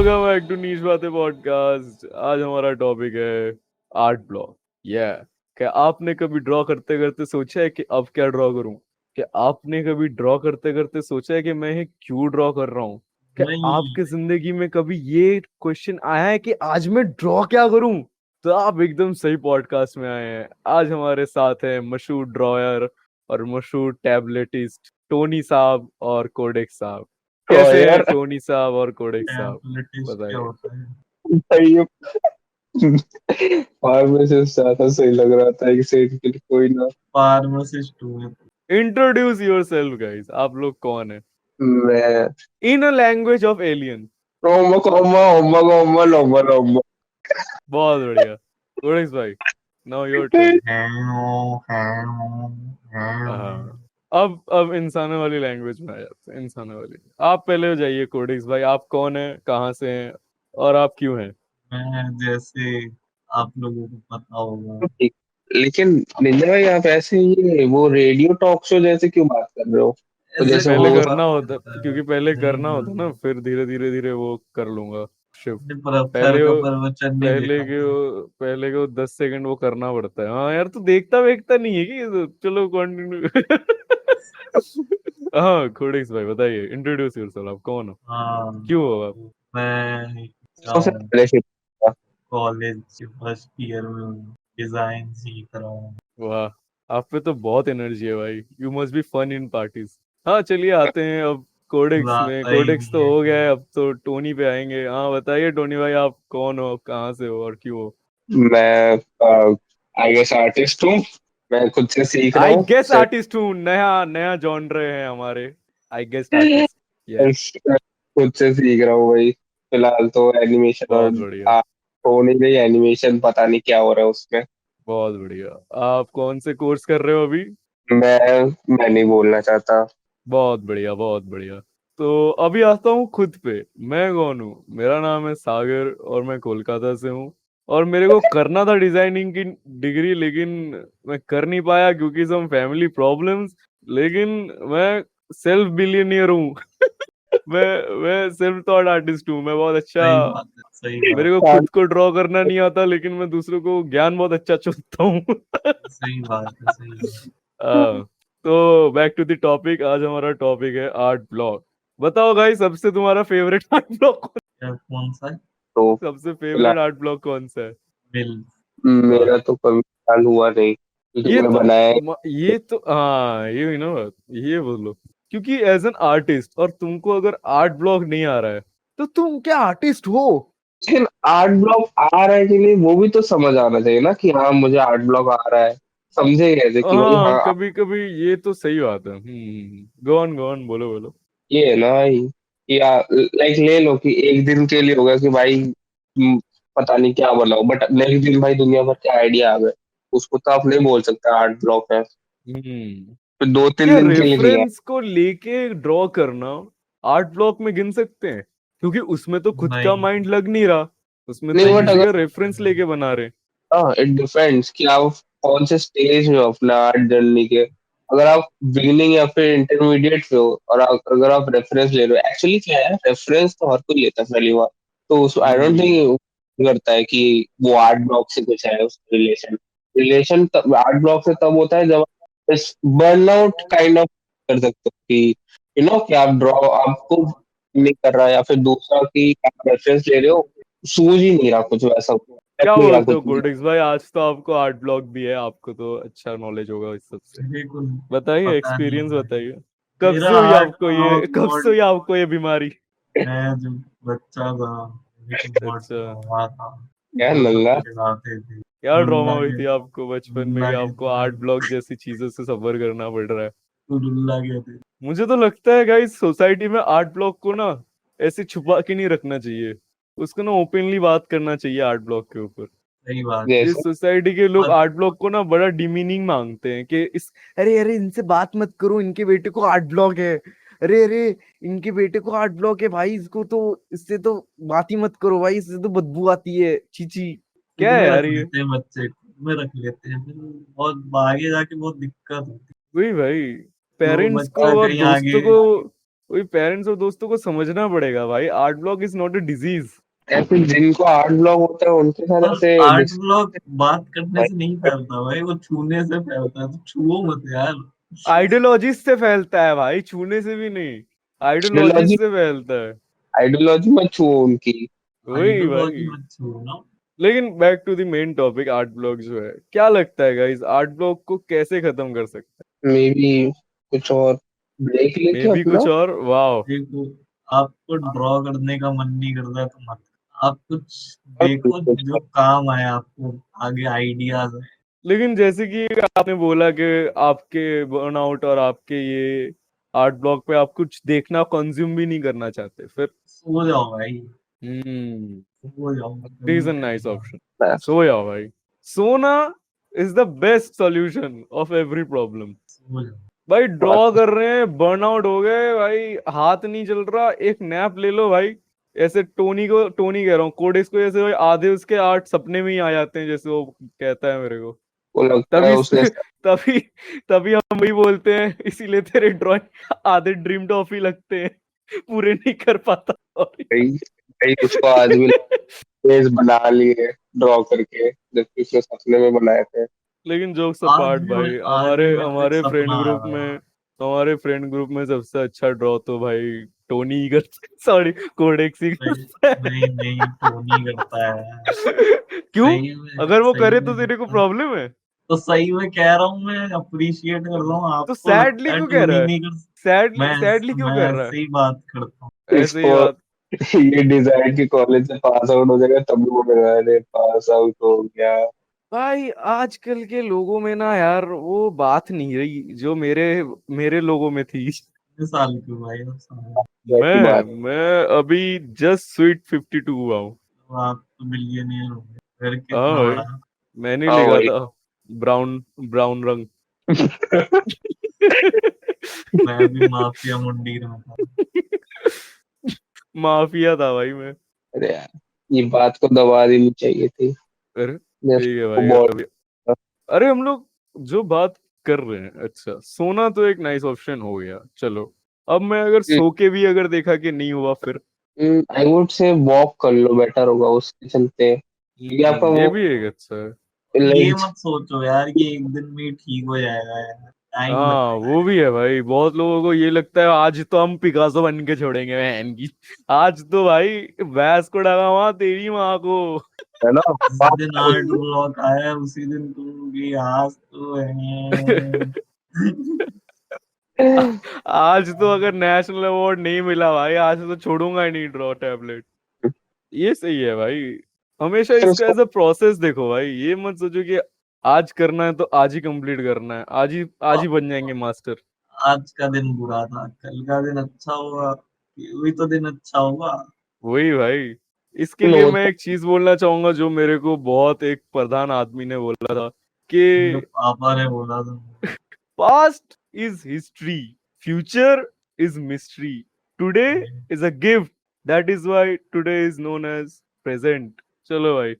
Welcome back to नीश बातें podcast. आज हमारा टॉपिक है आर्ट ब्लॉक। क्या आपने कभी ड्रॉ करते करते सोचा है कि अब क्या ड्रॉ करूं? क्या आपने कभी ड्रॉ करते करते सोचा है कि मैं ये क्यों ड्रॉ कर रहा हूं? क्या नहीं। आपके जिंदगी में कभी ये क्वेश्चन आया है कि आज मैं ड्रॉ क्या करूं? तो आप एकदम सही पॉडकास्ट में आए हैं। आज हमारे साथ है मशहूर ड्रॉयर और मशहूर टैबलेटिस्ट टोनी साहब और कोडेक साहब। तो कैसे हैं यार टोनी साहब और कोडेक साहब? टेम्पलेटिस्ट क्या बताइए। होता है? भाई फार्मेसिस्ट ज्यादा सही लग रहा था कि सेठ के लिए कोई ना। फार्मासिस्ट हूँ। इंट्रोड्यूस योरसेल्फ गाइस, आप लोग कौन है मैं in a language of alien? रोमा कोमा होमा गोमा लोमा लोमा। बहुत बढ़िया कोडेक्स भाई, नाउ योर टर्न। हाँ, अब इंसानों वाली लैंग्वेज में आ जाते हैं। इंसानों वाली आप पहले हो जाइए। कोडेक्स भाई, आप कौन है, कहाँ से हैं और आप क्यों हैं? मैं जैसे आप लोगों को पता होगा। ठीक। लेकिन निंजा भाई आप ऐसे ये वो रेडियो टॉक शो जैसे क्यों बात कर रहे हो? तो ऐसे जैसे पहले हो करना फर्क होता, होता है। क्योंकि पहले नहीं करना होता ना, फिर धीरे धीरे धीरे वो कर लूंगा शिफ्ट। नहीं, प्रोफेसर पहले का वो प्रवचन नहीं पहले देखा के था। वो पहले के वो 10 सेकंड वो करना पड़ता है। हाँ यार, तू देखता वेखता नहीं है कि ये तो? चलो कंटिन्यू। हाँ कोडेक्स भाई बताइए, इंट्रोड्यूस योरसेल्फ। आप कौन हो, हाँ, क्यों हो आप? मैं सबसे जाऊँ पहले शिफ्ट था। कॉलेज फर्स्ट ईयर में डिजाइन सीख रहा हूँ। वाह, आप पे तो बहुत एनर्जी है भाई। You must be fun in parties. हाँ चलिए आते हैं अब कोडेक्स में। ज्यादा ही कोडेक्स तो नहीं हो गया है। है, अब तो टोनी पे आएंगे। हाँ बताइए टोनी भाई, आप कौन हो, कहाँ से हो और क्यों हो? मैं आई गेस आर्टिस्ट हूँ। मैं खुद से सीख रहा आई हूँ गेस आर्टिस्ट हूँ। नया नया जॉनर है हमारे, आई गेस आर्टिस्ट। ये खुद से सीख रहा हूँ भाई। फिलहाल तो एनिमेशन बहुत बढ़िया, और हो नहीं रही एनिमेशन, पता नहीं क्या हो रहा है उसमें। बहुत बढ़िया। आप कौन से कोर्स कर रहे हो अभी? मैं नहीं बोलना चाहता। बहुत बढ़िया, बहुत बढ़िया। तो अभी आता हूँ खुद पे। मैं कौन हूँ? मेरा नाम है सागर और मैं कोलकाता से हूँ। और मेरे को करना था डिजाइनिंग की डिग्री, लेकिन मैं कर नहीं पाया क्योंकि सम फैमिली प्रॉब्लम्स। लेकिन मैं सेल्फ बिलियनियर हूँ। मैं सेल्फ थॉट आर्टिस्ट हूँ। मैं बहुत अच्छा। सही बात है, सही बात मेरे को खुद को ड्रॉ करना नहीं आता, लेकिन मैं दूसरों को ज्ञान बहुत अच्छा चुनता हूँ। है, सही बात है, सही बात हाँ, तो बैक टू द टॉपिक। आज हमारा टॉपिक है आर्ट ब्लॉक। बताओ भाई, सबसे तुम्हारा फेवरेट आर्ट ब्लॉक है। कौन सा है? तो सबसे फिलहाल फेवरेट आर्ट ब्लॉक कौन सा है? बिल। वाह, मेरा तो कभी ख्याल हुआ नहीं क्योंकि ये मैं तो बनाया ये तो हाँ, ये हुई ना बात। ये बोलो, क्योंकि एज एन आर्टिस्ट और तुमको अगर आर्ट ब्लॉक नहीं आ रहा है तो तुम क्या आर्टिस्ट हो? लेकिन आर्ट ब्लॉक आ रहा है कि नहीं वो भी तो समझ आना चाहिए ना कि हाँ मुझे आर्ट ब्लॉक आ रहा है। समझे कैसे कि भाई हाँ, हाँ। कभी कभी ये तो सही बात है। गो ऑन बोलो बोलो। ये है ना भाई कि लाइक ले लो कि एक दिन के लिए होगा कि भाई पता नहीं क्या बनाओ, बट नेक्स्ट दिन भाई दुनिया भर के आइडिया आ गए। उसको तो आप नहीं बोल सकते आर्ट ब्लॉक है। हम्म फिर दो तीन क्या दिन के लिए नहीं है। रेफरेंस को लेके ड्रॉ करना आर्ट ब्लॉक में गिन सकते हैं? क्योंकि उसमें तो खुद का नहीं, माइंड लग नहीं रहा, उसमें तो नहीं बट नहीं किसी अगर का रेफरेंस लेके बना रहे। हाँ इट डिपेंड्स कि आप कौन से स्टेज में हो अपना आर्ट जर्नी के। अगर आप बिगिनिंग या फिर इंटरमीडिएट पे हो और अगर आप रेफरेंस ले रहे हो, एक्चुअली क्या है रेफरेंस तो हर कोई लेता है पहली बार। तो उस आई डोंट हम्म थिंक करता है कि वो आर्ट ब्लॉक से कुछ है उसका रिलेशन। रिलेशन तब आर्ट ब्लॉक से तब होता है जब इस बर्नआउट काइंड ऑफ कर सकते हो कि कि आप ड्रॉ आपको नहीं कर रहा या फिर दूसरा की आप रेफरेंस ले रहे हो, सूझ ही नहीं रहा कुछ वैसा, क्या नहीं रहा बोलते हो कुछ। कोडिक्स भाई? आज तो आपको आर्ट ब्लॉक भी है, आपको तो अच्छा नॉलेज होगा इस सब से। मेरे को बताइए, पता नहीं एक्सपीरियंस भाई। बताइए। मेरा हार्ट ब्लॉक कब से बहुत। हुई आपको ये बीमारी? मैं जब बच्चा था मेरे को बहुत अच्छा, हुआ था। क्या तो सब नल्ला। चिल्लाते थे, क्या ड्रामा रुल्ला हुई के थी आपको बचपन में रुल्ला कि के आपको आर्ट ब्लॉक जैसी चीजों से सफर करना पड़ रहा है? तो रुल्ला के थे। मुझे तो लगता है गाइस, सोसाइटी में आर्ट ब्लॉक को ना ऐसे छुपा के नहीं रखना चाहिए। उसको ना ओपनली बात करना चाहिए आर्ट ब्लॉक के ऊपर। सही बात है। इस जैसे सोसाइटी के लोग और आर्ट ब्लॉक को ना बड़ा डिमीनिंग मांगते हैं कि इस, अरे अरे इनसे बात मत करो, इनके बेटे को आर्ट ब्लॉक है। अरे अरे, इनके बेटे को आर्ट ब्लॉक है भाई, इसको तो, इससे तो बात ही मत करो भाई, इससे तो बदबू आती है, चीची। खुद क्या है में यार रख ये? लेते हैं बच्चे, खुद में रख लेते हैं, फिर बहुत आगे जाके बहुत दिक्कत होती वही भाई, है। वो पेरेंट्स को बच्चा और कहीं आगे दोस्तों को वही पेरेंट्स और दोस्तों को समझना पड़ेगा भाई, art block is not a disease. ऐसे जिनको आर्ट ब्लॉक होता है उनके साथ और ऐसे आर्ट ब्लॉक बात करने भाई से नहीं फैलता भाई, वो छूने से फैलता है, तो छुओ मत यार। आइडियोलॉजी से फैलता है भाई, छूने से भी नहीं, आइडियोलॉजी आइडियोलॉजी, से फैलता है। आइडियोलॉजी मत छुओ उनकी। वही आइडियोलॉजी भाई। मत छुओ ना। लेकिन back to the main topic, art block जो है, क्या लगता है गाइस, आर्ट ब्लॉक को कैसे खत्म कर सकते मे बी कुछ और ब्रेक हैं? मे लेके बी अपना। कुछ और, वाह। देखो, आपको ड्रॉ करने का मन नहीं करता है तो मत, आप कुछ और देखो कुछ जो काम आए आपको, आगे आइडियाज है। लेकिन जैसे कि आपने बोला कि आपके बर्नआउट और आपके ये आर्ट ब्लॉक पे आप कुछ देखना, कंज्यूम भी नहीं करना चाहते फिर? सो जाओ भाई, हम्म, सो जाओ, इज कभी अ टाइम नाइस ना। ऑप्शन। सो जाओ भाई, सोना is the best solution of every problem. सो जाओ। भाई ड्रॉ कर रहे हैं, बर्नआउट हो गए भाई, हाथ नहीं चल रहा, एक नैप ले लो भाई। ऐसे टोनी कह रहा हूँ, कोडेक्स को, जैसे भाई आधे उसके आर्ट सपने में ही आ जाते हैं, जैसे वो कहता है मेरे को। को लगता है तभी उसने तभी तभी हम वही बोलते हैं, इसीलिए तेरे ड्राइंग आधे ड्रीम टॉप ही लगते हैं, पूरे नहीं कर पाता। सही सही उसको आज भी पेज बना लिए ड्रॉ करके, जबकि उसने सपने में बनाए थे। लेकिन जोक्स आज अपार्ट भी भाई, आज हमारे भी मेरे को एक हमारे फ्रेंड सपना आ ग्रुप रहा है। में, हमारे फ्रेंड ग्रुप में सबसे अच्छा ड्रॉ तो भाई टोनी ही करता है, सॉरी, कोडेक्स ही नहीं, करता नहीं है। नहीं, टोनी करता है। क्यों? अगर वो सही करे में तो तेरे को करता है। प्रॉब्लम है? तो सही में कह रहा हूँ, मैं अप्रिशिएट कर रहा हूँ, तो आपको लगता सैडली है क्यों कह रहा टोनी है? नहीं कर। सैडली मैं सैडली क्यों मैं कर रहा है? ऐसे ही बात करता हूँ। ऐसे ही इसको बात। ये डिजाइन के कॉलेज से पास आउट हो जाएगा तब भी वो मेरा, अरे पास आउट हो गया। भाई आजकल के लोगों में ना यार वो बात नहीं रही जो मेरे मेरे लोगों में थी। कितने साल की हो भाई आप साल? ऐसी बात मैं अभी जस्ट स्वीट 52 हुआ हूँ। तो आप तो मिलियनियर हो गए, घर हाँ कितना भाई, बड़ा। मैंने हाँ लिखा वही। था, ब्राउन ब्राउन रंग। मैं भी माफिया मुंडी में था। माफिया था भाई मैं। अरे यार, ये बात को दबा देनी चाहिए थी। अरे मैं ठीक है उसको भाई, बहुत अभी अरे हम लोग जो बात कर रहे हैं, अच्छा सोना तो एक नाइस ऑप्शन हो गया, चलो। अब मैं अगर सो के भी अगर देखा कि नहीं हुआ फिर? आई वुड से वॉक कर लो, बेटर होगा उसके चलते। ये आपका ये वो भी एक अच्छा है। ये लाइक मत सोचो यार कि एक दिन में ही ठीक हो जाएगा यार, टाइम हाँ लगेगा। वो भी है भाई, बहुत लोगों को ये लगता है आज तो हम पिकासो बन के छोड़ेंगे बहन की, आज तो भाई भैंस को डगा वहां तेरी माँ को। है ना जिस बात दिन वही आर्ट ब्लॉक आया उसी दिन कहोगे आज तो है। आज तो अगर नेशनल अवार्ड नहीं मिला भाई, आज तो छोड़ूंगा ही नहीं ड्रॉ टैबलेट। ये सही है भाई, हमेशा फिर इसको उसको एज अ प्रोसेस देखो भाई, ये मत सोचो कि आज करना है तो आज ही कंप्लीट करना है, आज ही बन जाएंगे मास्टर। आज का दिन बुरा था, कल का दिन अच्छा होगा, वही तो दिन अच्छा होगा। वही भाई, इसके लिए मैं होता एक चीज बोलना चाहूंगा जो मेरे को बहुत एक प्रधान आदमी ने बोला था मेरे कि पापा ने बोला था। Past is history, future is mystery, today is a gift, that is why today is known as present. चलो भाई।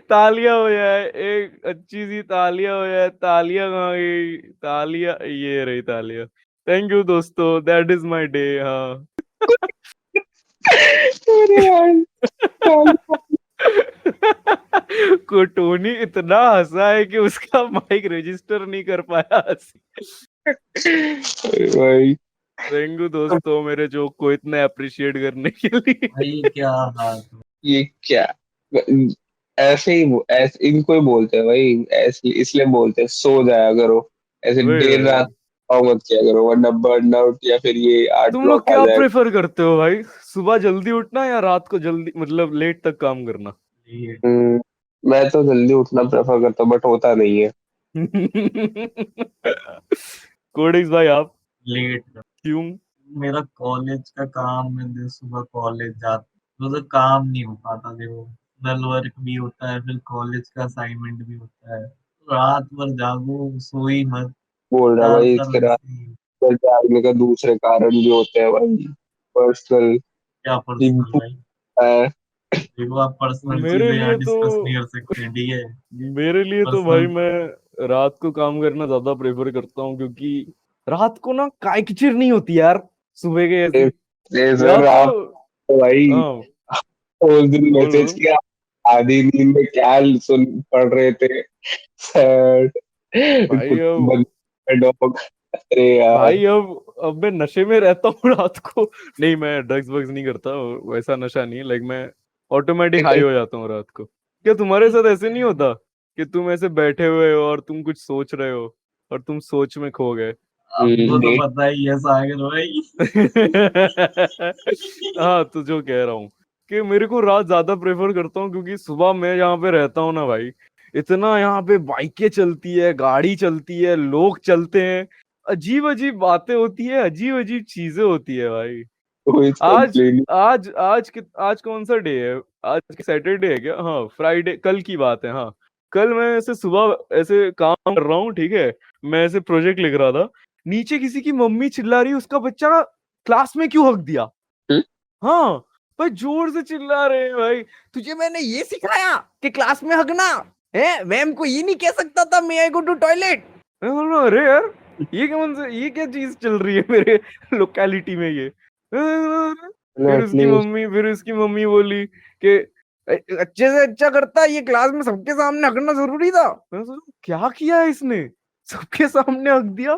तालियां हो जाए, एक अच्छी सी तालियां हो जाए, तालियां कहाँ गई, तालियां ये रही तालियां। थैंक यू दोस्तों, दैट इज माय डे। हाँ। अरे यार, को टोनी इतना हंसा है कि उसका माइक रजिस्टर नहीं कर पाया हंसी। अरे भाई थैंक यू दोस्तों मेरे जोक को इतना अप्रिशिएट करने के लिए। भाई क्या हाल। ये क्या, ऐसे ही ऐसे इनको ही बोलते हैं भाई, ऐसे इसलिए बोलते हैं सो जाया करो, ऐसे वही देर वही। रात आओ मत किया करो वरना बर्न आउट या फिर ये आर्ट तुम लोग ब्लॉक आ क्या जाएगा। प्रेफर करते हो भाई, सुबह जल्दी उठना या रात को जल्दी मतलब लेट तक काम करना? ये मैं तो जल्दी उठना प्रेफर करता हूँ बट होता नहीं है। कोडिक्स भाई आप? लेट, क्यों? मेरा कॉलेज का काम, मैं दिन सुबह कॉलेज जाता, तो काम नहीं हो पाता, देखो नल वर्क भी होता है, फिर कॉलेज का असाइनमेंट भी होता है, रात भर जागो, सोई मत, बोल रहा भाई ज्यादातर इसके रात वैसे ही। भर जागने का दूसरे कारण भी होते हैं भाई, पर्सनल। क्या पर्सनल भाई? है देखो, आप पर्सनल मेरे चीजें यहाँ लिए तो डिस्कस नहीं कर सकते हैं, ठीक है? मेरे लिए तो भाई पर्सनल। मैं रात को काम करना ज्यादा प्रेफर करता हूँ, क्योंकि रात को ना काय किचिर नहीं होती यार। सुबह के ऐसे। ये या सर आप तो तो भाई हाँ उस दिन बोल मैसेज बोल। किया, आधी नींद में क्या सुन पढ़ रहे थे सर, भाई कुत्ते अब डॉग। अरे यार भाई अब मैं नशे में रहता हूँ रात को। नहीं, मैं ड्रग्स वग्स नहीं करता, वैसा नशा नहीं है। लाइक मैं ऑटोमेटिक हाई हो जाता हूँ रात को। क्या तुम्हारे साथ ऐसे नहीं होता कि तुम ऐसे बैठे हुए हो और तुम कुछ सोच रहे हो और तुम सोच में खो गए? आपको तो नहीं पता ही है सागर भाई। हाँ, तो जो कह रहा हूँ कि मेरे को रात ज्यादा प्रेफर करता हूँ, क्योंकि सुबह मैं यहाँ पे रहता हूँ ना भाई, इतना यहाँ पे बाइकें चलती है, गाड़ी चलती है, लोग चलते हैं, अजीब अजीब बातें होती है, अजीब अजीब चीजें होती है भाई। कोई आज कंप्लेन आज कौन सा डे है? आज सैटरडे है क्या? हाँ, फ्राइडे, कल की बात है। हाँ, कल मैं ऐसे सुबह ऐसे काम कर रहा हूँ, ठीक है, मैं ऐसे प्रोजेक्ट लिख रहा था, नीचे किसी की मम्मी चिल्ला रही है, उसका बच्चा क्लास में क्यों हक दिया? हाँ भाई, जोर से चिल्ला रहे हैं भाई, तुझे मैंने ये सिखाया कि क्लास में हगना है? मैम को ये नहीं कह सकता था मे आई गो टू टॉयलेट? मैं बोल रहा हूँ, अरे यार, ये क्या चीज चल रही है मेरे लोकेलिटी में ये? एटलीस्ट फिर उसकी मम्मी बोली कि अच्छे से अच्छा करता है, ये क्लास में सबके सामने हगना जरूरी था"। मैं सोचा, क्या किया है इसने, सबके सामने हक दिया?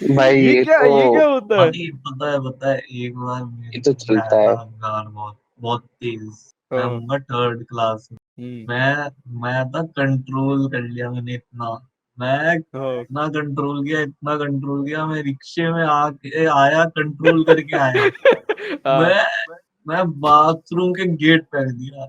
भाई ये क्या होता है? भाई पता है एक बार ये मेरे तो को भी आया चलता था है। अहंकार बहुत बहुत तेज। मैं हाँ। हूँगा थर्ड क्लास में। हम्म। मैं था कंट्रोल कर लिया मैंने इतना। मैं हाँ। इतना कंट्रोल किया, मैं रिक्शे में आके आया, कंट्रोल करके आया। हाँ। मैं मैं बाथरूम के गेट पे रख दिया।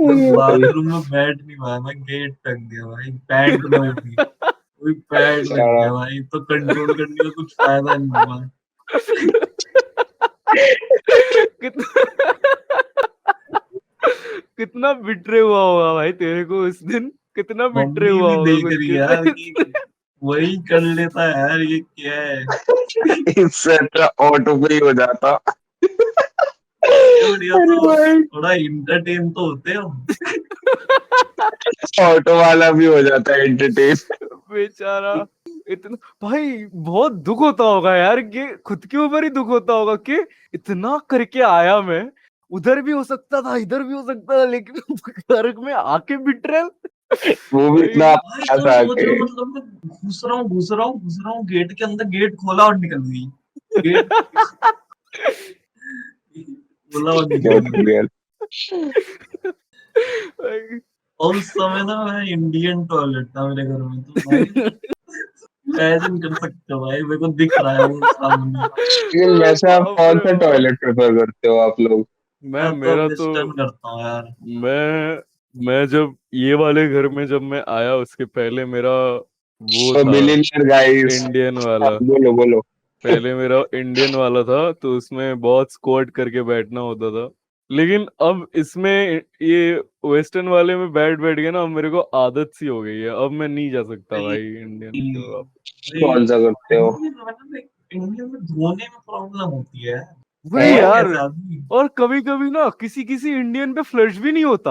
मैं भाई बाथरूम में बैठ नहीं पाया, मैं गेट पे रख दिया भाई, पैंट में वो भी, वही पैंट रख सारा दिया भाई, तो कंट्रोल करने का कुछ फायदा नहीं हुआ। कितना कितना बिट्रे हुआ होगा भाई तेरे को उस दिन, कितना बिट्रे मम्मी हुआ भी होगा देख खुद रही है के यार कि साथ। वही कर लेता है यार, ये क्या है। इससे अच्छा ऑटो पे ही हो जाता। इससे बढ़िया अरे तो भाई थोड़ा इंटरटेन तो होते हो। ऑटो वाला भी हो जाता है एंटरटेन। बेचारा, इतना भाई बहुत दुख होता होगा यार, कि खुद के ऊपर ही दुख होता होगा कि इतना करके आया मैं, उधर भी हो सकता था, इधर भी हो सकता था, लेकिन घर में आके बिट्रेल वो भी भाई। इतना भाई पास तुम सोच आके। रहे हो, मतलब मैं घुस रहा हूँ गेट के अंदर, गेट खोला और निकल गई। गेट खोला और निकल गेट गई। रियल। भाई। और उस समय ना मैं इंडियन टॉयलेट था मेरे घर में, तो भाई इमेजिन कर सकते हो भाई, मेरे को दिख रहा है वो सामने। लेकिन वैसे आप बाप कौन रे सा बाप। टॉयलेट प्रेफर करते हो आप लोग? मैं मैं तो मेरा तो वेस्टर्न करता हूँ यार। मैं जब ये वाले घर में जब मैं आया, उसके पहले मेरा वो तो था, बिलीनियर गाइस, इंडियन वाला। बोलो बोलो। पहले मेरा इंडियन वाला था, तो उसमें बहुत स्क्वाट करके बैठना होता था। लेकिन अब इसमें ये वेस्टर्न वाले में बैठ बैठ के ना, अब मेरे को आदत सी हो गई है, अब मैं नहीं जा सकता भाई भाई इंडियन के वापस। भाई कौन सा करते हो? इंडियन में धोने में प्रॉब्लम होती है। वही है यार। कैसे आदमी। और कभी कभी ना किसी किसी इंडियन पे फ्लश भी नहीं होता।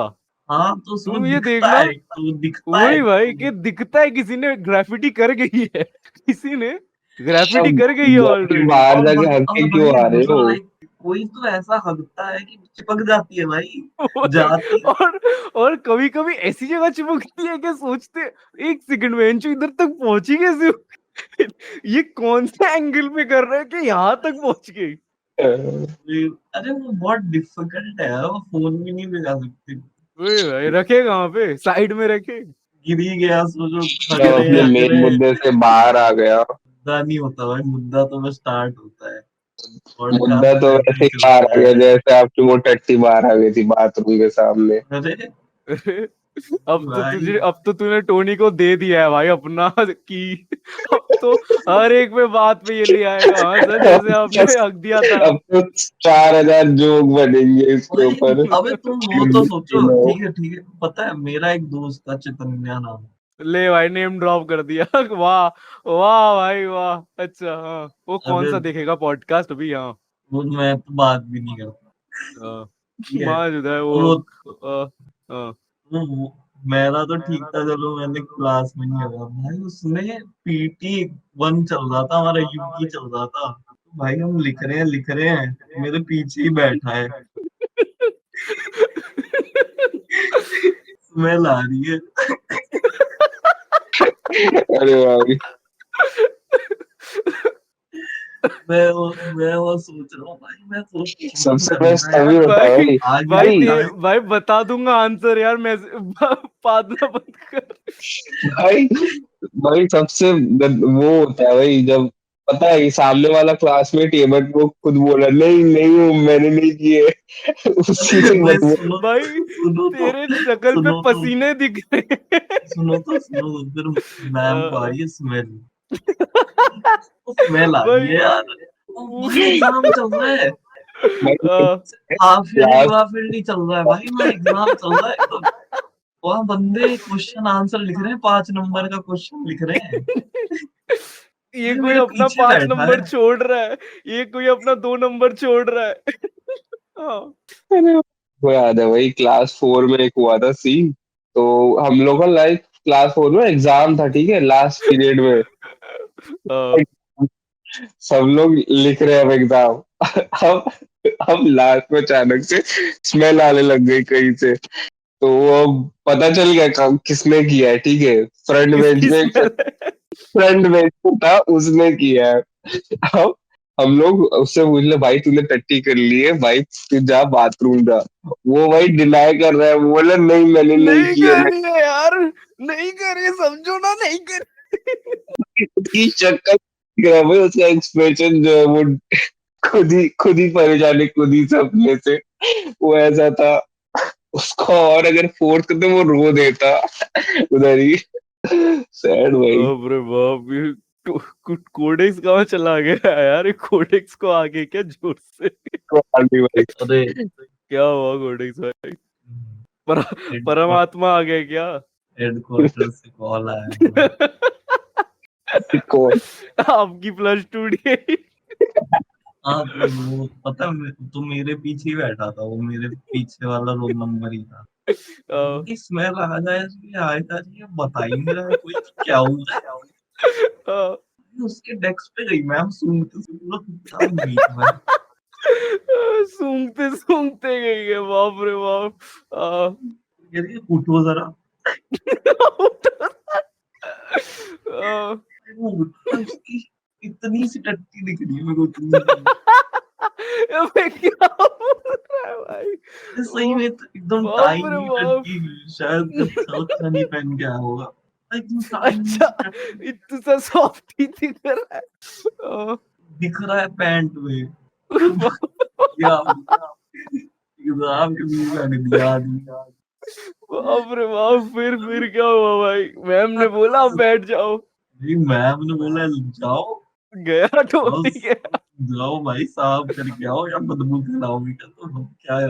हाँ तो तुम उसमें ये दिखता देखना, है, तो दिखता है वही भाई, तो। कि दिखता है किसी ने ग्राफिटी कर गई है, किसी ने ग्राफिटी अब कर गई है घर के ऑलरेडी। बाहर जाके हक और के क्यों भाई आ रहे हो? मतलब लाइक कोई तो ऐसा हगता है कि चिपक जाती है भाई, वही। जाती है। और कभी कभी ऐसी जगह चिपकती है कि सोचते, एक सेकंड में इनचो इधर तक पहुंची कैसे हो? ये कौन से एंगल पे कर रहे हैं कि यहाँ तक पहुंच गई? अरे वो बहुत डिफिकल्ट है यार, वो फोन भी नहीं ले जा सकते। वही भाई, रखे कहाँ पे, साइड में रखे? गिर ही गया सोचो, तो खड़े अपने या मेन गिरे। मुद्दे से बाहर आ गया। मुद्दा नहीं होता भाई, मुद्दा तो बस स्टार्ट होता है। मुद्दा पॉडकास्ट तो तो ऐसे ही वैसे ही बाहर आ चलता गया है। जैसे आपकी वो टट्टी बाहर आ गई थी बाथरूम के सामने। अरे भाई अब तो तूने टोनी को दे दिया है भाई अपना की। अब तो हर एक में बात पे ये ले आएगा, हाँ सर, जैसे आपने हक दिया था। अब तो 4,000 जोक बनेंगे इसके भाई ऊपर। अबे तुम वो तो सोचो, ठीक है पता है मेरा एक दोस्त था चैतन्या नाम। ले भाई, नेम ड्रॉप कर दिया। वाह, वाह भाई वाह। अच्छा, हाँ, वो कौन अबे सा देखेगा पॉडकास्ट अभी? हाँ। वो मैं तो बात भी नहीं करता। हाँ, ठीक है। मान जो है वो। वो हाँ। हाँ। वो मेरा तो ठीक था, चलो मैंने क्लास में नहीं लगा भाई, उसने पीटी 1 चल रहा था, हमारा यूकी चल रहा था, भाई हम लिख रहे हैं, मेरे पीछे ही बैठा है, स्मेल आ रही है। अरे भाई मैं वो सोच रहा हूँ भाई, मैं सोच cheating सबसे बेस्ट करूंगा तभी यार, होता है भाई भाई। आज भाई मेरा भाई टाइम। भाई बता दूंगा आंसर यार, मैं पादना बंद कर। भाई भाई वो होता है भाई, जब पता है कि सामने वाला क्लासमेट है बट वो खुद बोला नहीं नहीं हूँ मैंने नहीं किए उसी से भाई बदबू। सुनो, भाई सुनो तो तेरे शक्ल पे सुनो तो पसीने दिख रहे सुनो तो फिर मैम को आ हैं। रही है स्मेल, तो स्मेल आ रही भाई है यार, वही एग्जाम चल रहा है, भाई हाफ ईयरली क्लास वाफ ईयरली चल रहा है भाई, वहाँ एग्जाम चल रहा है एकदम, वहाँ बंदे क्वेश्चन आंसर लिख रहे हैं, 5 नंबर का क्वेश्चन लिख रहे हैं, ये ये कोई मेरे अपना पीछे 5 बैठा नंबर है। छोड़ रहा है, ये कोई अपना 2 नंबर छोड़ रहा है। हाँ। वो याद है भाई क्लास 4 में एक हुआ था सीन। तो हम लोग का लाइक क्लास 4 में एग्जाम था, ठीक है, लास्ट पीरियड में। हाँ। सब लोग लिख रहे हैं अब एग्जाम अब अब लास्ट में अचानक से स्मेल आने लग गई कहीं से। तो वो अब पता चल गया काम किसने किया है, ठीक है। फ्रंट बेंच किसकी में स्मेल है? फ्रंट बेंच में था, उसने किया है। अब हम लोग उससे पूछ ले भाई तूने टट्टी कर ली है भाई, तू जा बाथरूम जा। वो भाई डिनाई कर रहा है, वो बोला नहीं मैंने नहीं नहीं किया, करी है यार, नहीं करी, समझो ना, नहीं करी। उसकी शक्ल देख रहा है भाई, उसका एक्सप्रेशन जो है वो खुद ही परेशान है खुद ही से अपने से। वो ऐसा था, उसको और अगर फोर्स करते वो रो देता उधर ही। सैड भाई। बाप रे बाप, ये कोडेक्स कहाँ चला गया यार, ये कोडेक्स को आगे क्या जोर से। आंटी भाई अरे क्या हुआ कोडेक्स भाई? पर, परमात्मा आ गया क्या? हेडक्वार्टर से कॉल आया है। को आपकी प्लस टूट गई। हाँ तो वो पता है, तो मेरे पीछे ही बैठा था, वो मेरे पीछे वाला रोल नंबर ही था, हाँ, स्मेल आ जाए इसलिए आएगा जी, ये बता ही नहीं रहा है कोई कि क्या हुआ है। हाँ। उसके डेस्क पे गई मैम, सूंघते सूंघते चुपचाप बीच में, सूंघते सूंघते गई है, बाप रे बाप। कह रही है उठो जरा, आ, वो उठा, उसकी इतनी सी टट्टी दिख रही है मेरे को, इतनी सी, अबे क्या बोल रहा है भाई? अरे सही में तो एकदम बाप रे टाइनी बाप। टट्टी, शायद कच्चा वच्चा नहीं पहन के आया होगा, एकदम टाइनी अच्छा, सी टट्टी इतना सॉफ्ट ही दिख रहा है। आ, दिख रहा है पैंट में, या एग्जाम के बीच में रख दिया आदमी। बाप रे बाप, फिर क्या हुआ भाई? मैम ने बोला आप बैठ जाओ? भाई मैम ने बोला जाओ, गया तो जाओ, नहीं गया? जाओ भाई साफ करके आओ या बदबू फैलाओगे क्या, तो हम क्या है,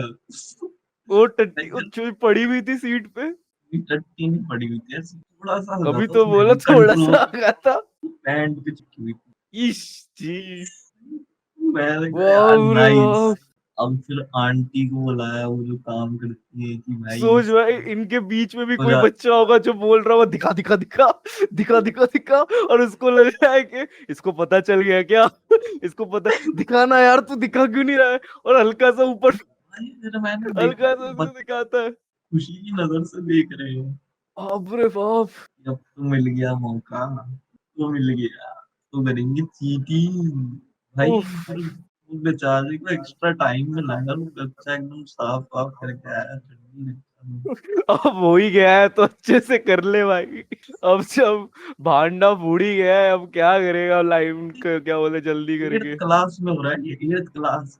वो टट्टी वो चुई पड़ी हुई थी सीट पे। टट्टी नहीं पड़ी हुई थी ऐसी, थोड़ा सा लगा अभी था तो उसमें बोला भी थोड़ा कंट्रोल, सा आगा था। पैंट पे चिपकी हुई थी। इश जी। मैंने कहा यार बाप रे नाइस। बाप। अब फिर आंटी को बुलाया, वो जो काम करती है, कि भाई सोच भाई, इनके बीच में भी हो कोई जा, बच्चा होगा जो बोल रहा होगा दिखा दिखा दिखा दिखा दिखा दिखा, और उसको लग रहा है कि इसको पता चल गया क्या। इसको पता, दिखाना यार, तू दिखा क्यों नहीं रहा है? और हल्का सा ऊपर, भाई फिर मैंने देखा हल्का कि सा बच्चे से दिखाता है। खुशी की नजर से देख रहे हैं, बाप रे बाप। जब तो मिल गया मौका, तो मिल गया, तो करेंगे चीटिंग भाई। उफ। फिर वो बेचारे को एक्स्ट्रा टाइम में लगा, वो बच्चा एकदम साफ साफ करके आया चटनी में। अब हो ही गया है तो अच्छे से कर ले भाई। अब जब भांडा फूड़ ही गया है, अब क्या करेगा लाइव का, क्या बोले, जल्दी 8th करके। क्लास में हो रहा है ये, 8th क्लास,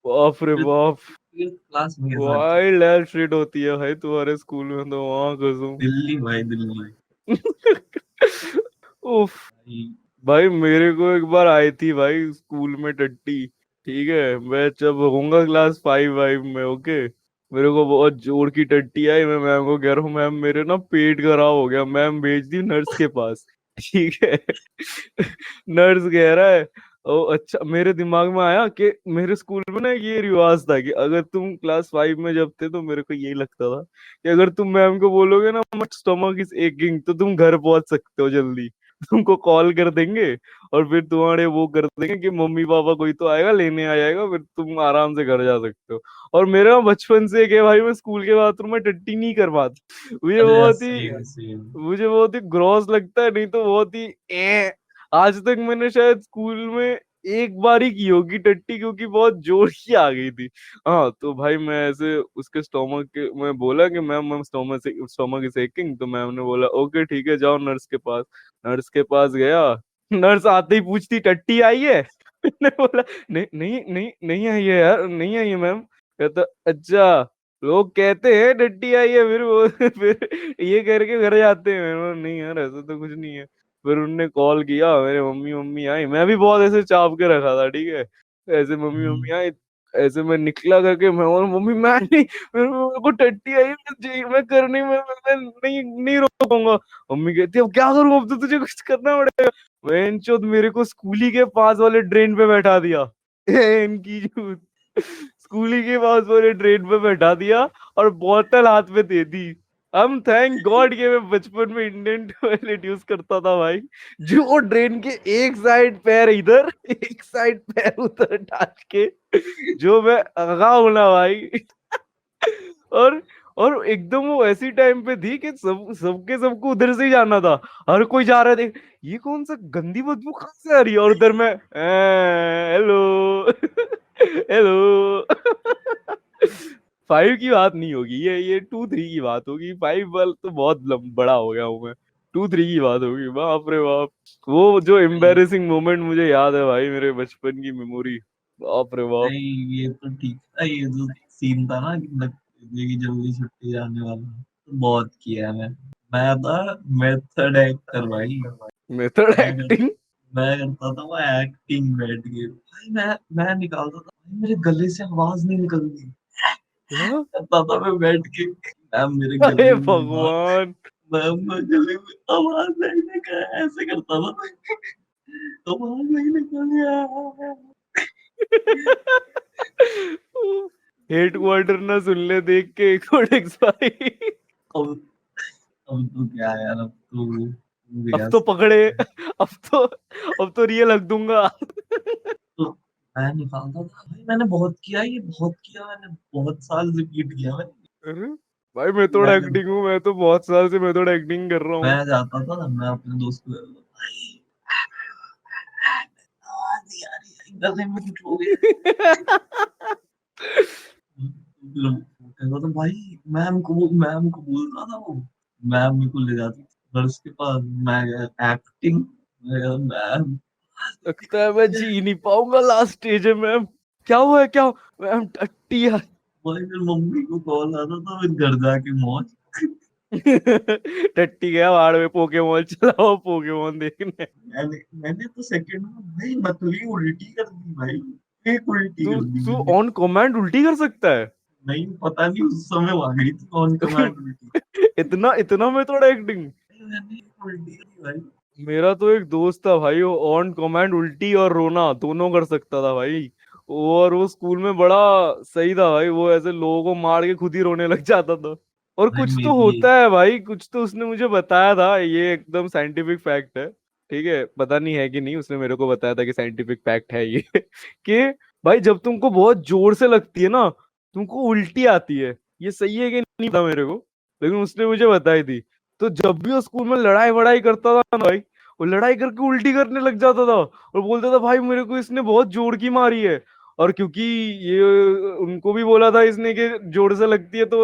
बाप रे बाप। 8th क्लास में ये सब चल वाइल्ड एयर ट्रीट होती है भाई तुम्हारे स्कूल में तो, वहां कसम। दिल्ली भाई, दिल्ली उफ। भाई। भाई मेरे को एक बार आई थी भाई स्कूल में टट्टी, ठीक है, मैं जब होऊंगा क्लास 5 में, ओके। मेरे को बहुत जोर की टट्टी आई, मैं मैम को कह रहा हूँ मैम मेरे ना पेट खराब हो गया, मैम भेज दी नर्स के पास। ठीक है। नर्स कह रहा है ओ अच्छा, मेरे दिमाग में आया कि मेरे स्कूल में ना ये रिवाज था कि अगर तुम क्लास 5 में जब थे तो मेरे को यही लगता था कि अगर तुम मैम को बोलोगे ना मच स्टमक इज एकिंग तो तुम घर पहुंच सकते हो जल्दी। तुमको कॉल कर देंगे और फिर तुम्हारे वो कर देंगे कि मम्मी पापा कोई तो आएगा लेने आ जाएगा, फिर तुम आराम से घर जा सकते हो। और मेरा बचपन से क्या भाई, मैं स्कूल के बाथरूम में टट्टी नहीं कर पाता। अरे सेम सेम। मुझे बहुत ही ग्रॉस लगता है, नहीं तो बहुत ही आज तक मैंने शायद स्कूल में एक बार ही की होगी टट्टी, क्योंकि बहुत जोर की आ गई थी। हाँ तो भाई मैं ऐसे उसके स्टोमक के मैं बोला कि मैम स्टोमक इज एकिंग, तो मैम ने बोला ओके ठीक है जाओ नर्स के पास। नर्स के पास गया, नर्स आते ही पूछती टट्टी आई है। मैंने बोला नहीं नहीं नहीं नहीं आई है यार, नहीं आई है मैम। कहता अच्छा, लोग कहते हैं टट्टी आई है, फिर वो फिर ये करके घर जाते हैं। मैंने बोला, नहीं यार ऐसा तो कुछ नहीं है। फिर उनने कॉल किया, मेरे मम्मी मम्मी आई, मैं भी बहुत ऐसे चाप के रखा था ठीक है। ऐसे मम्मी हम्म, मम्मी आई, ऐसे मैं निकला करके मैं बोला मम्मी मैं नहीं, मेरे को टट्टी आई है, मैं करनी मैं नहीं नहीं रोकूंगा। मम्मी कहती अब क्या करूं, अब तो तुझे कुछ करना पड़ेगा। बेंचोद मेरे को स्कूली के पास वाले ड्रेन पे बैठा दिया। इनकी स्कूली के पास वाले ड्रेन पे बैठा दिया और बोतल हाथ में दे दी। हम थैंक गॉड कि मैं बचपन में इंडियन टॉयलेट यूज करता था भाई। जो ड्रेन के एक साइड पैर इधर एक साइड पैर उधर डाल के जो मैं आगा होना भाई। और और एकदम वो ऐसी टाइम पे थी कि सबको उधर से ही जाना था। हर कोई जा रहा है, देख ये कौन सा गंदी बदबू कहाँ से आ रही है, और उधर में हेलो हेलो। 5 की बात नहीं होगी ये 2 3 की बात होगी, 5 वाल तो बहुत बड़ा हो गया हूँ मैं। 2 3 की बात होगी, बाप रे बाप। वो जो नहीं एम्बेरेसिंग मोमेंट मुझे याद है भाई, मेरे बचपन की मेमोरी, बाप रे बाप। नहीं, ये तो ठीक था। ये जो सीन था ना कि लगने की जल्दी छुट्टी जाने वाला, तो बहुत किया है। मैं था मेथड एक्टर भाई। मेथड मैं कर, एक्टिंग। मैं करता था वो एक्टिंग बैठ के भाई। मैं निकालता था भाई, मेरे गले से आवाज नहीं निकलती। क्या? करता था मैं बैठ के, मैम मेरे अरे गले में आवाज, भगवान। मैम मेरे गले में आवाज नहीं निकल, ऐसे करता था। आवाज नहीं निकल यार। हेड क्वार्टर ना सुन ले देख के कोडेक्स भाई। अब अब तो क्या यार, अब तो हो अब गया तो सब। पकड़े। अब तो अब तो रियल रख दूंगा। तो मैं निकालता था भाई, मैंने बहुत किया, ये बहुत किया मैंने, बहुत साल रिपीट किया मैंने। अरे भाई मेथड मैं एक्टिंग हूँ, मैं तो बहुत साल से मेथड एक्टिंग कर रहा मैं हूँ। जाता था ना, मैं अपने दोस्त को कहता था, भाई आवाज नहीं आ रही है, गले में कुछ हो गया है। फिर वो कहता था भाई, मैम को बोलता था वो, मैम मेरे को ले जाती थी नर्स के पास। मैं एक्टिंग, मैं कहता, मैम लगता है मैं जी नहीं पाऊंगा, लास्ट स्टेज है मैम। क्या हुआ है, क्या मैम टट्टी है। भाई फिर मम्मी को कॉल आता था, फिर घर जाके मौज। टट्टी गया बाहर में पोकेमॉन चलाओ पोकेमॉन देखने। मैंने तो सेकंड में भाई नकली उल्टी कर दी भाई, एक उल्टी तू कर दी तू मैंने। ऑन कमांड उल्टी कर सकता है? नहीं पता नहीं, उस समय आ गई थी कौन कमांड उल्टी। इतना इतना मेथड एक्टिंग। मैंने एक उल्टी कर दी भाई। मेरा तो एक दोस्त था भाई, वो ऑन कमांड उल्टी और रोना दोनों कर सकता था भाई। और वो स्कूल में बड़ा सही था भाई, वो ऐसे लोगों को मार के खुद ही रोने लग जाता था। और भाई कुछ तो मेरी ये, होता है भाई, कुछ तो उसने मुझे बताया था, ये एकदम साइंटिफिक फैक्ट है। ठीक है, पता नहीं है कि नहीं, उसने मेरे को बताया था कि साइंटिफिक फैक्ट है ये कि भाई जब तुमको बहुत जोर से लगती है ना, तुमको उल्टी आती है। ये सही है कि नहीं पता मेरे को, लेकिन उसने मुझे बताई थी। तो जब भी वो स्कूल में लड़ाई वड़ाई करता था ना भाई, वो लड़ाई करके उल्टी करने लग जाता था और बोलता था भाई मेरे को इसने बहुत जोर की मारी है। और क्योंकि ये उनको भी बोला था इसने कि जोर से लगती है तो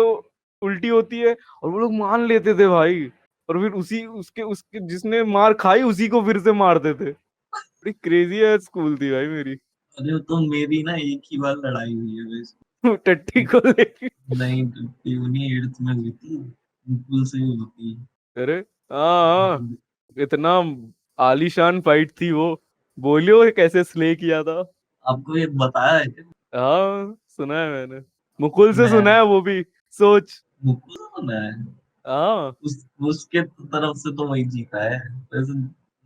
उल्टी होती है, और वो लोग मान लेते थे भाई। और फिर उसी उसके उसके जिसने मार खाई उसी को फिर से मारते थे। बड़ी क्रेजी है स्कूल थी भाई मेरी। अरे तो मेरी ना एक ही बार लड़ाई हुई है वैसे। टट्टी को लेके। नहीं ट्यूनी 8th में हुई थी, बिल्कुल से हुई थी। अरे हाँ हाँ, इतना आलीशान फाइट थी वो। बोलियो कैसे स्ले किया था। आपको ये बताया है क्या? हाँ सुना है मैंने, मुकुल से सुना मैं है वो भी। सोच। मुझको सुना है, हाँ। उसके तरफ से तो वही जीता है वैसे।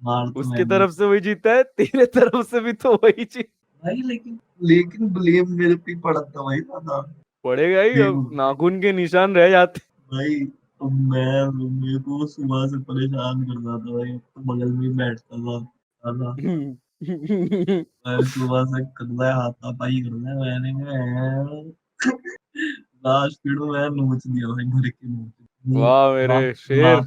मार तो उसके मैंने तरफ से वही जीता है, तेरे तरफ से भी तो वही जीत भाई, लेकिन लेकिन ब्लेम मेरे पे ही पड़ा था भाई दादा। पड़ेगा ही, अब देखो नाखून के निशान रह जाते। भाई, अब मेरे को सुबह से परेशान करता था भाई, तो बगल में ही बैठता था दादा। मैं सुबह से करना है, हाथापाई करना है, मैंने कहा लास्ट पीरियड में मैं नोच दिया भाई, भर के नोच मुंह, वाह ना मेरे ना शेर।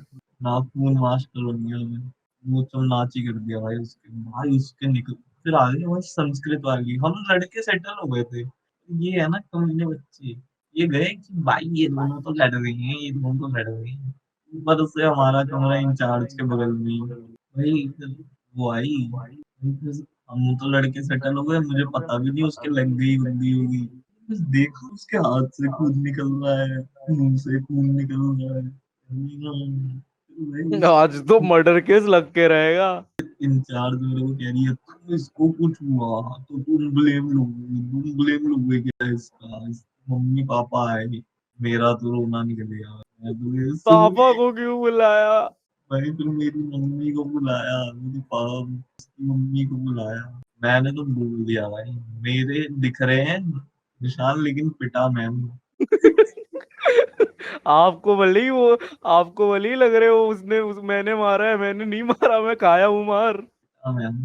नाखून वाश कर दिया मैं, मुंह तो नाची कर दिया भाई उसके, भाई उसके निकल। फिर आगे भाई संस्कृत वाली, हम लड़के सेटल हो गए थे, ये है ना कमीने बच्चे, ये गए कि भाई ये दोनों तो लड़ रहे हैं, ये दोनों तो लड़ रहे हैं। ऊपर से हमारा कमरा इंचार्ज के बगल में ही। भाई फिर वो आई, फिर हम तो लड़के सेटल हो गए, मुझे पता भी नहीं उसके लग गई बंदी होगी। बस देखा उसके हाथ से खून निकल रहा है, मुंह से खून निकल रहा है। भाई आज तो मर्डर केस लग के रहेगा। इंचार्ज मेरे को कह रही है, तुम इसको कुछ हुआ तो तुम ब्लेम लोगे क्या इसका, मम्मी पापा आए, मेरा तो रोना निकल गया। मैं तो ये सुन पापा को क्यों बुलाया? भाई, फिर मेरी मम्मी को बुलाया, मेरी पापा की मम्मी को बुलाया, मैंने तो बोल दिया भाई, मेरे दिख रहे हैं निशान, लेकिन पिटा मैम। आपको भले ही लग रहे हो मैंने मारा है, मैंने नहीं मारा, मैं खाया हूँ मार। पिटा मैम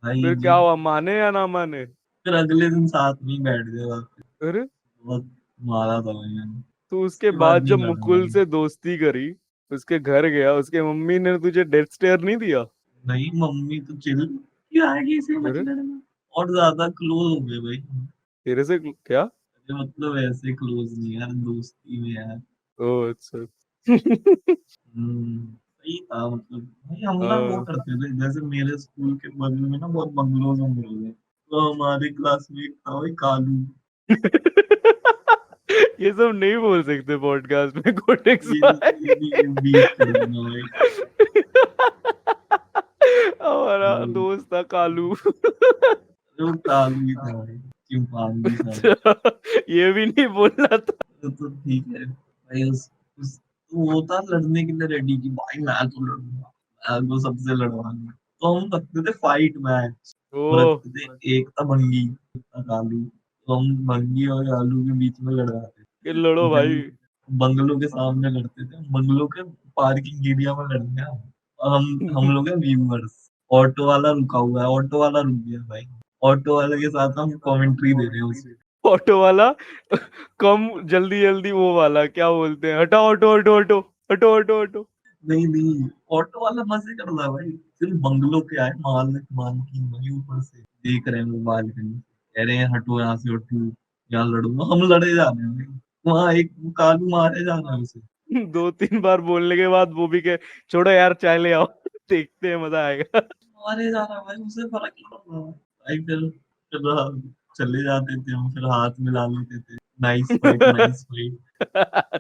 भाई फिर क्या जी। हुआ, माने या ना माने? फिर अगले दिन साथ में ही बैठ गए वापस। अरे बहुत मारा था भाई मैंने, तो उसके उसके बाद बाद नहीं जब लड़ा मुकुल भाई। से दोस्ती करी, उसके घर गया, उसके मम्मी ने तुझे डेथ स्टेयर नहीं दिया? नहीं, मम्मी तो चिल, क्या आगे से मत अरे लड़ना, और ज्यादा क्लोज हो गए भाई। तेरे से क्या? अरे मतलब ऐसे क्लोज नहीं यार, दोस्ती में यार। ओ अच्छा। सही था मतलब भाई, हम ना वो हाँ। करते थे, जैसे मेरे स्कूल के बगल में ना बहुत बंगलोज में मिल गए, तो हमारे क्लास में एक था भाई कालू। ये सब नहीं बोल सकते पॉडकास्ट में, कोटेक्स ये बीप कर देना भाई। हमारा भाई, दोस्त था कालू। अरे वो कालू ही था भाई, चिंपांजी सा। अच्छा, ये भी नहीं बोलना था। तो ठीक है भाई, उस तो वो था लड़ने के लिए रेडी की भाई, मैं तो लड़ूंगा, मैं तो सबसे लड़वाऊंगा। तो हम रखते थे फाइट मैच, वो ओ, रखते थे, एक था भंगी, एक था कालू, तो हम भंगी और कालू के बीच में लड़वाते ये थे। लड़ो भाई। बंगलों के सामने लड़ते थे, बंगलों के पार्किंग एरिया में लड़ते हैं हम। और हम लोग हैं व्यूअर्स, ऑटो वाला रुका हुआ है, ऑटो वाला रुक गया भाई, ऑटो वाले के साथ हम कमेंट्री दे रहे हैं उसे। ऑटो वाला कम, जल्दी जल्दी वो वाला क्या बोलते हैं, हटाओ ऑटो हटो हटो हटो हटो हटो। नहीं नहीं, ऑटो वाला मजे कर रहा है भाई, सिर्फ बंगलों के आए, मालकिन भाई ऊपर से देख रहे हैं वो बालकनी, कह रहे हैं हटो यहाँ से, हटो, यहाँ लड़ूंगा, हम लड़े जा रहे हैं भाई, वहां एक कालू मारे जा रहा है उसे, दो तीन बार बोलने के बाद वो भी कहे छोड़ो यार चाय ले आओ, देखते हैं मजा आएगा। मारे जा रहा है भाई, उसे फर्क नहीं पड़ रहा भाई। फिर हम चले जाते थे, हम फिर हाथ मिला लेते थे, nice fight, nice fight,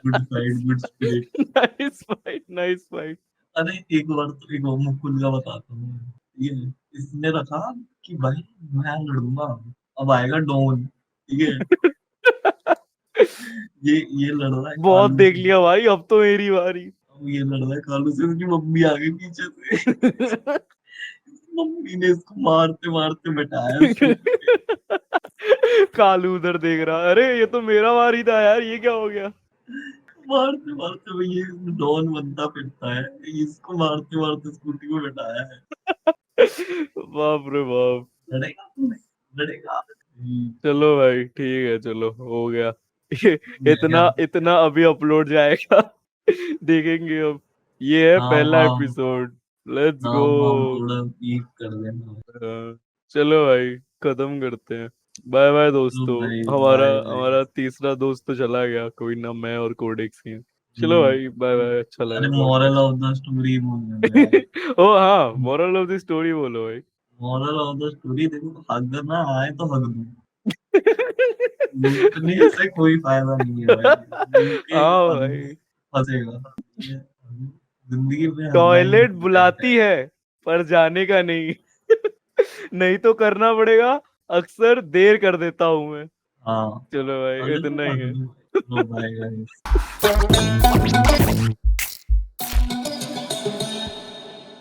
good fight, good spirit. Nice fight nice fight. अरे एक बार तो एक और मुकुल का बताता हूँ, ठीक है, इसने रखा कि भाई मैं लड़ूंगा, अब आएगा डॉन, ठीक है, ये लड़ रहा है बहुत कालू देख से, लिया भाई, अब तो मेरी बारी। अब ये लड़ रहा है कालू से, उसकी मम्मी आ गई पीछे से, मम्मी ने इसको मारते मारते बैठाया स्कूटी पे, कालू उधर देख रहा, अरे ये तो मेरा बारी था यार, ये क्या हो गया? मारते मारते भाई, ये डॉन बनता फिरता है, इसको मारते मारते स्कूटी पे बैठाया है। बाप रे बाप। लड़ेगा तू नहीं, लड़ेगा। चलो भाई ठीक है, चलो हो गया। ये मैं क्या, इतना इतना अभी अपलोड जाएगा। देखेंगे अब। ये है नाम पहला वाम, एपिसोड। Let's go. नाम वाम थोड़ा पीक कर देना। चलो भाई, खत्म करते हैं। बाय बाय तो दोस्तों। भाई हमारा बाय बाय। हमारा तीसरा दोस्त तो चला गया, कोई ना, मैं और कोडेक्स ही हैं। चलो भाई बाय बाय, अच्छा अरे लगा moral podcast. Of the story बोलना था यार। ओ हाँ, मोरल ऑफ द स्टोरी बोलो भाई। मॉरल ऑफ द स्टोरी देखो, अगर ना आए तो हक दो, लूटने से कोई फायदा नहीं है भाई, लूटेगा हाँ आदमी भाई। फंसेगा। ये जिंदगी में हंसना ही टॉयलेट इम्पोर्टेंट है। बुलाती है पर जाने का नहीं। नहीं तो करना पड़ेगा, अक्सर देर कर देता हूँ मैं। हाँ, चलो भाई, हक इतना दो ही हक है। दो। लो बाय गाइस।